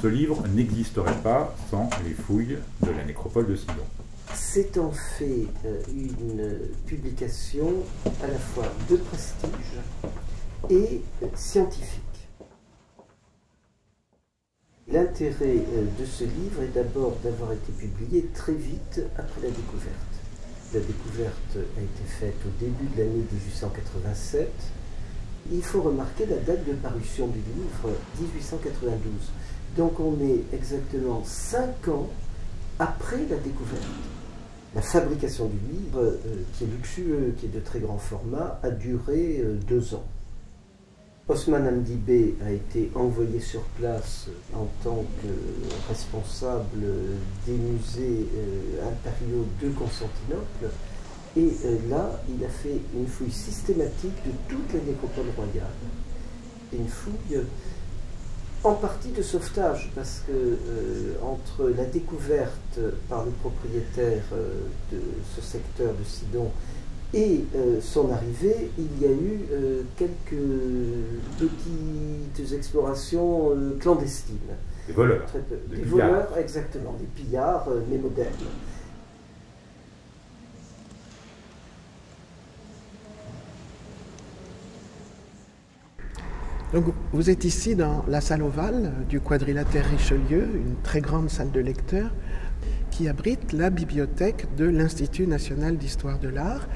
ce livre n'existerait pas sans les fouilles de la nécropole de Sidon. C'est en fait une publication à la fois de prestige et scientifique. L'intérêt de ce livre est d'abord d'avoir été publié très vite après la découverte. La découverte a été faite au début de l'année 1887. Il faut remarquer la date de parution du livre, 1892. Donc on est exactement 5 ans après la découverte. La fabrication du livre, qui est luxueux, qui est de très grand format, a duré 2 ans. Osman Hamdi Bey a été envoyé sur place en tant que responsable des musées impériaux de Constantinople. Et là, il a fait une fouille systématique de toute la nécropole royale. Une fouille en partie de sauvetage, parce que entre la découverte par le propriétaire de ce secteur de Sidon et son arrivée, il y a eu quelques petites explorations clandestines. Des voleurs. Très peu. Des pillards. voleurs, exactement, des pillards, mais modernes. Donc, vous êtes ici dans la salle ovale du quadrilatère Richelieu, une très grande salle de lecteurs qui abrite la bibliothèque de l'Institut national d'histoire de l'art.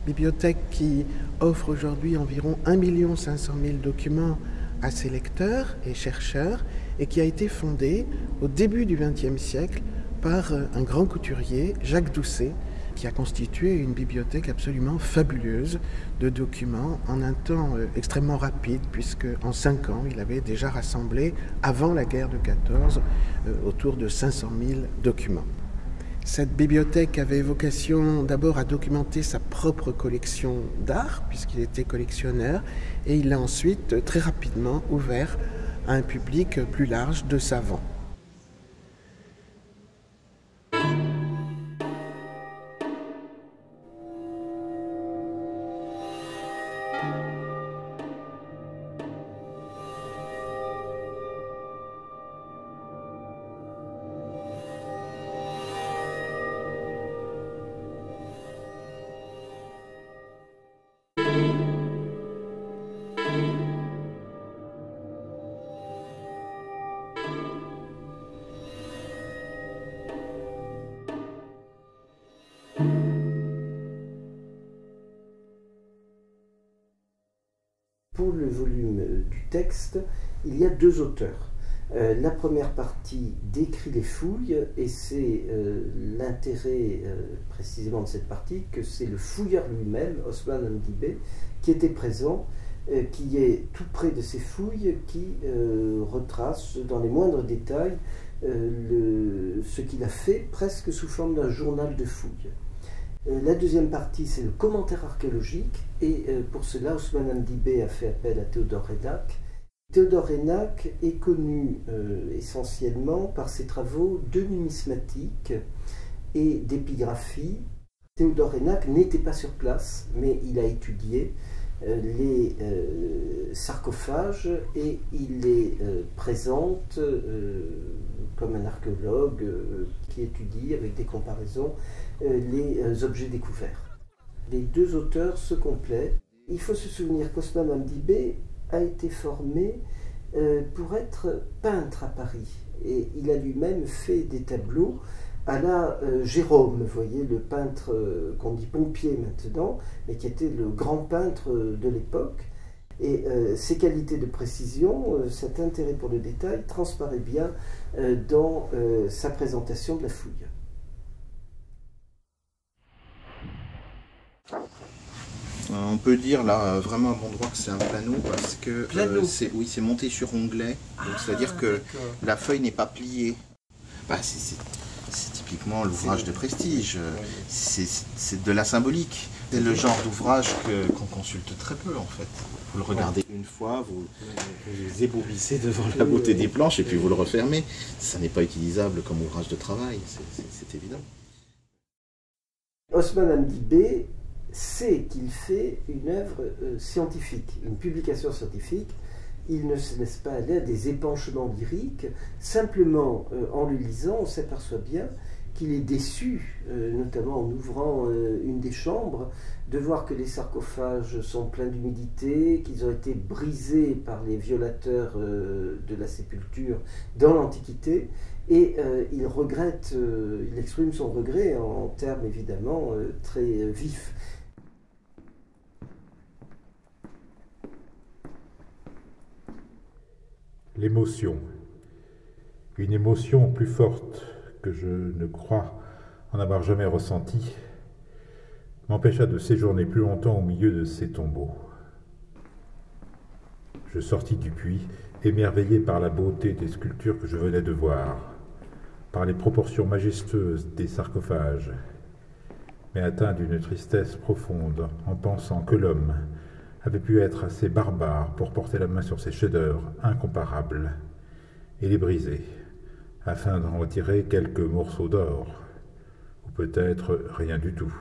Bibliothèque qui offre aujourd'hui environ 1 500 000 documents à ses lecteurs et chercheurs et qui a été fondée au début du XXe siècle par un grand couturier, Jacques Doucet, qui a constitué une bibliothèque absolument fabuleuse de documents en un temps extrêmement rapide, puisque en 5 ans, il avait déjà rassemblé, avant la guerre de 14, autour de 500 000 documents. Cette bibliothèque avait vocation d'abord à documenter sa propre collection d'art, puisqu'il était collectionneur, et il l'a ensuite très rapidement ouvert à un public plus large de savants. Pour le volume du texte, il y a 2 auteurs. La première partie décrit les fouilles, et c'est l'intérêt précisément de cette partie, que c'est le fouilleur lui-même, Osman Hamdi Bey, qui était présent, qui est tout près de ces fouilles, qui retrace dans les moindres détails ce qu'il a fait, presque sous forme d'un journal de fouilles. La deuxième partie, c'est le commentaire archéologique, et pour cela, Osman Hamdi Bey a fait appel à Théodore Reynac. Théodore Reynac est connu essentiellement par ses travaux de numismatique et d'épigraphie. Théodore Reynac n'était pas sur place, mais il a étudié les sarcophages et il les présente comme un archéologue qui étudie avec des comparaisons les objets découverts. Les 2 auteurs se complètent. Il faut se souvenir qu'Osman Hamdi Bey a été formé pour être peintre à Paris, et il a lui-même fait des tableaux à la Gérôme, vous voyez, le peintre qu'on dit pompier maintenant, mais qui était le grand peintre de l'époque. Et ses qualités de précision, cet intérêt pour le détail, transparaît bien dans sa présentation de la fouille. On peut dire là vraiment à bon droit que c'est un plano parce que c'est monté sur onglet, donc c'est-à-dire que la feuille n'est pas pliée. Bah, c'est typiquement l'ouvrage de prestige, c'est de la symbolique. C'est le genre d'ouvrage qu'on consulte très peu en fait. Vous le regardez une fois, vous ébourissez devant la beauté des planches et puis vous le refermez. Ça n'est pas utilisable comme ouvrage de travail, c'est évident. Osman Hamdi Bey sait qu'il fait une œuvre scientifique, une publication scientifique, il ne se laisse pas aller à des épanchements lyriques. Simplement, en le lisant, on s'aperçoit bien qu'il est déçu, notamment en ouvrant une des chambres, de voir que les sarcophages sont pleins d'humidité, qu'ils ont été brisés par les violateurs de la sépulture dans l'Antiquité, et il regrette, il exprime son regret en termes évidemment très vifs. L'émotion. Une émotion plus forte que je ne crois en avoir jamais ressentie m'empêcha de séjourner plus longtemps au milieu de ces tombeaux. Je sortis du puits, émerveillé par la beauté des sculptures que je venais de voir, par les proportions majestueuses des sarcophages, mais atteint d'une tristesse profonde en pensant que l'homme avait pu être assez barbare pour porter la main sur ces chefs-d'œuvre incomparables et les briser, afin d'en retirer quelques morceaux d'or, ou peut-être rien du tout.